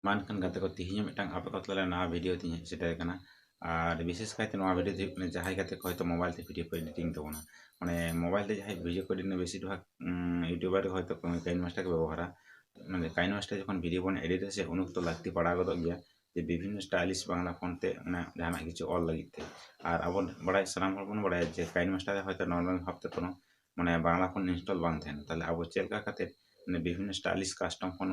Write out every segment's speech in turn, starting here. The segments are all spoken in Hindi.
मानकान गाते को तिहिᱧ मिटांग आपे को तला नवा वीडियो तिᱧ सेटर kana আর বিশেষ কাইতে নয়া ভিডিও তে যাহাই গাতে হয়তো মোবাইল তে ভিডিও এডিটিং দেবনা মানে মোবাইল তে যাহাই ভিডিও এডিটিং বেশিরভাগ ইউটিউবার হয়তো কাইন মাস্টার কে ব্যবহার মানে কাইন মাস্টার যখন ভিডিও বন এডিট আছে উনুক তো লাগতে পড়া গদ গিয়া যে বিভিন্ন স্টাইলিশ বাংলা ফন্টে মানে জানা কিছু অল লাগিতে আর আবার বড়াই সালাম বন বড়াই যে কাইন মাস্টার হয়তো নরমাল ভাবতে কোনো মানে বাংলা ফোন ইনস্টল বাং থাকেন তাহলে আবো চেলকা কাতে মানে বিভিন্ন স্টাইলিশ কাস্টম ফোন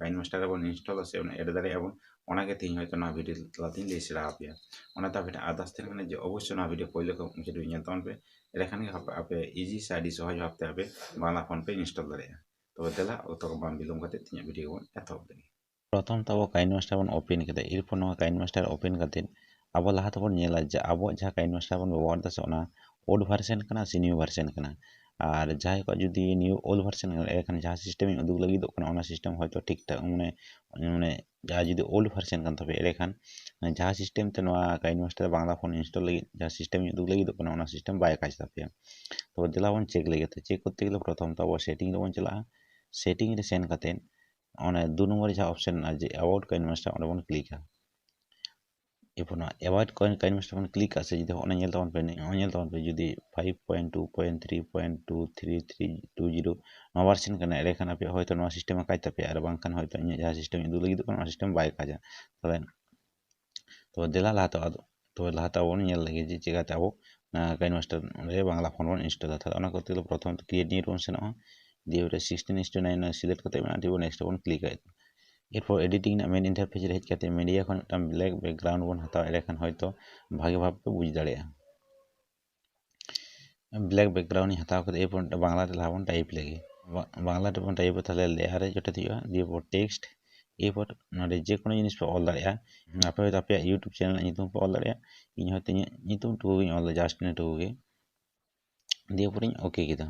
কাইন মাস্টার বন ইনস্টল আছে এড দারে এবং ওনাকে তিন হয়তো না ভিডিও লাতিন লে সেরা আপিয়া ওনা তা ভিডিও আদাস থেকে মানে যে অবশ্যই না ভিডিও পইলে ko ভিডিও নিয়ে তখন পে এখানে আপে ইজি সাইডি সহজ ভাবতে হবে বাংলা ফোন পে ইনস্টল দাঁড়িয়ে তো দেলা অত বাম বিলম কাতে তিন ভিডিও বন এত হবে प्रथम तो अब काइनमास्टर बन ओपन करते इरफोन काइनमास्टर ओपन करते अब लहा तबन नेला जे अब जहाँ काइनमास्टर बन व्यवहार दस ओल्ड भार्सन कना से न्यू भार्सन कना और जहाँ को जुदी न्यू ओल्ड भार्सन एखान जहाँ सिस्टम उदुग लगी सिस्टम हयतो ठीक ठाक माने माने जहाँ जुदी ओल्ड भार्सन कन तबे एखान जहाँ सिस्टम ते काइनमास्टर बांग्ला फोन इंस्टॉल लगी जहाँ सिस्टम उदुग लगी सिस्टम बाय काज तापे तो दिला बन चेक लगे चेक करते गले प्रथम तो अब सेटिंग बन चला सेटिंग रे सेन करते दो नम्बर जहाँ ऑप्शन जे अबाउट काइनमास्टर ओंडे बन क्लिका एरपर अबाउट काइनमास्टर बन क्लिक आसे जुदी ओना नेल तबन पे जुदी 5.2.3.23320 नवा वर्जन कना एरेखान आपे हयतो नवा सिस्टम काज तापे आर बांखान हयतो जहाँ सिस्टम इदु लगी सिस्टम बाय काजा तबे तो देला लातो तो लातो बन नेल लगे जे चेकाते अब काइनमास्टर रे बांग्ला फोन बन इंस्टॉल था ओना करते प्रथम क्रिएट न्यू बन सेनो दिए 16:9 सिलेक्ट करते दिबो नेक्स्ट बन क्लिक एरपर एडिटिंग मेन इंटरफेस रे हेज करते मीडिया खन ब्लैक बैकग्राउंड बन हताव एरेखान हयतो भागे भाव पे बुझ दाड़े ब्लैक बैकग्राउंड हताव करते एरपर बांग्ला लहा बन टाइप लगे बांग्ला बन टाइप ताले लेहार जोटे दियो दिए टेक्स्ट एरपर नडे जे कोनो जिनिस पे ऑल दाड़े आपे आपे यूट्यूब चैनल नितुम पे ऑल दाड़े इन हयतो नितुम टू ऑल जस्ट ने टू गे दिए पर ओके किदा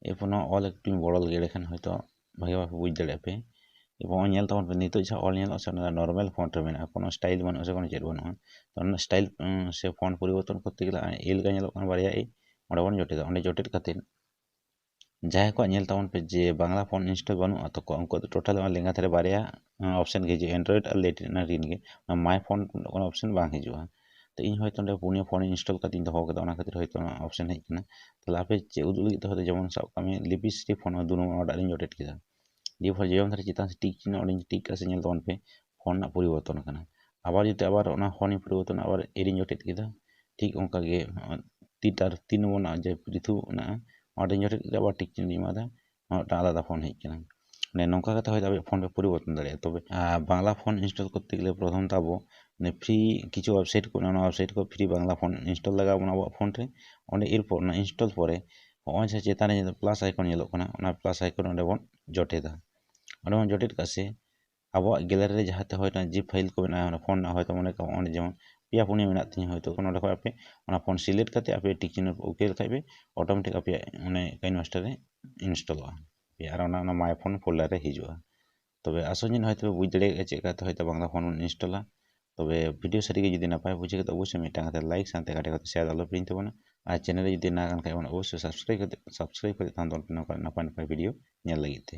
एरपर ऑल एकटू बड़ लगे एरेखान हयतो भागे भाव बुझ दाड़े पे এবং নেল তখন নিতো যা অল নেল আছে নরমাল ফন্ট রে মেনা কোনো স্টাইল বানো আছে কোনো চেট বানো তখন স্টাইল সে ফন্ট পরিবর্তন করতে গেলে এল কা নেল কোন বারিয়া এই ওটা বন জটে ওনে জটেট কাতে যাই को नेल तवन पे जे बांग्ला फोन इंस्टॉल बानु तो उनको टोटल लेंगा थारे बारिया ऑप्शन के जे एंड्रॉइड और लेट ना रिन के माय फोन कोन ऑप्शन बांग हिजुआ तो इन हयतो ने पुनिया फोन इंस्टॉल का दिन दहो कदा ओना खातिर हयतो ऑप्शन है ना तो लापे जे उदुल तो हयतो जेमन सब कमी लिपस्टिक फोन दुनो ऑर्डर इन जटेट किदा दिए फर जेम थारे चितान से टिक चिन्ह और टिक का सेल तवन पे फोन ना परिवर्तन करना आबार जो आबार ओना फोन परिवर्तन आबार एरिंग जोटेट किदा ठीक उनका गे तीन बन जे पृथु ना और जोटेट आबार टिक चिन्ह इमादा आलादा फोन हेजना মানে নৌকা কথা হয়তো ফোন পে পরিবর্তন দাঁড়িয়ে তবে বাংলা ফোন ইনস্টল করতে গেলে প্রথম তো আবো মানে ফ্রি কিছু ওয়েবসাইট করে ওয়েবসাইট को फ्री बांग्ला फोन इंस्टॉल लगा बना फोन रे ओंडे एरपर ना इंस्टॉल परे ओय से चेताने प्लस आइकन येलो कना ओना प्लस आइकन ओंडे बन जोटेदा ओंडे बन जोटेट कासे अब गैलरी रे जहाते हयतो जिप फाइल को बना फोन ना हयतो मने का ओंडे जेमन पिया पुनिया मेना तिन हयतो कोनो देखो आपे ओना फोन सिलेक्ट करते आपे टिक चिन्ह ओके खाइबे ऑटोमेटिक आपे माने काइनमास्टर रे इंस्टॉल और ओना माय फोन फोल्डर रे हिजुआ तबे आसोजिन हयतो बुझ दाड़े चेकाते हयतो बांग्ला फोन इंस्टॉला तबे वीडियो सारी जुदी नापाय बुझे तो अवश्य मिटांग लाइक सानते काटे शेयर आलो प्रिंट तबना और चैनल जुदी ना गान खाय अवश्य सब्सक्राइब करते थान नापाय नापाय वीडियो नेल लगिते।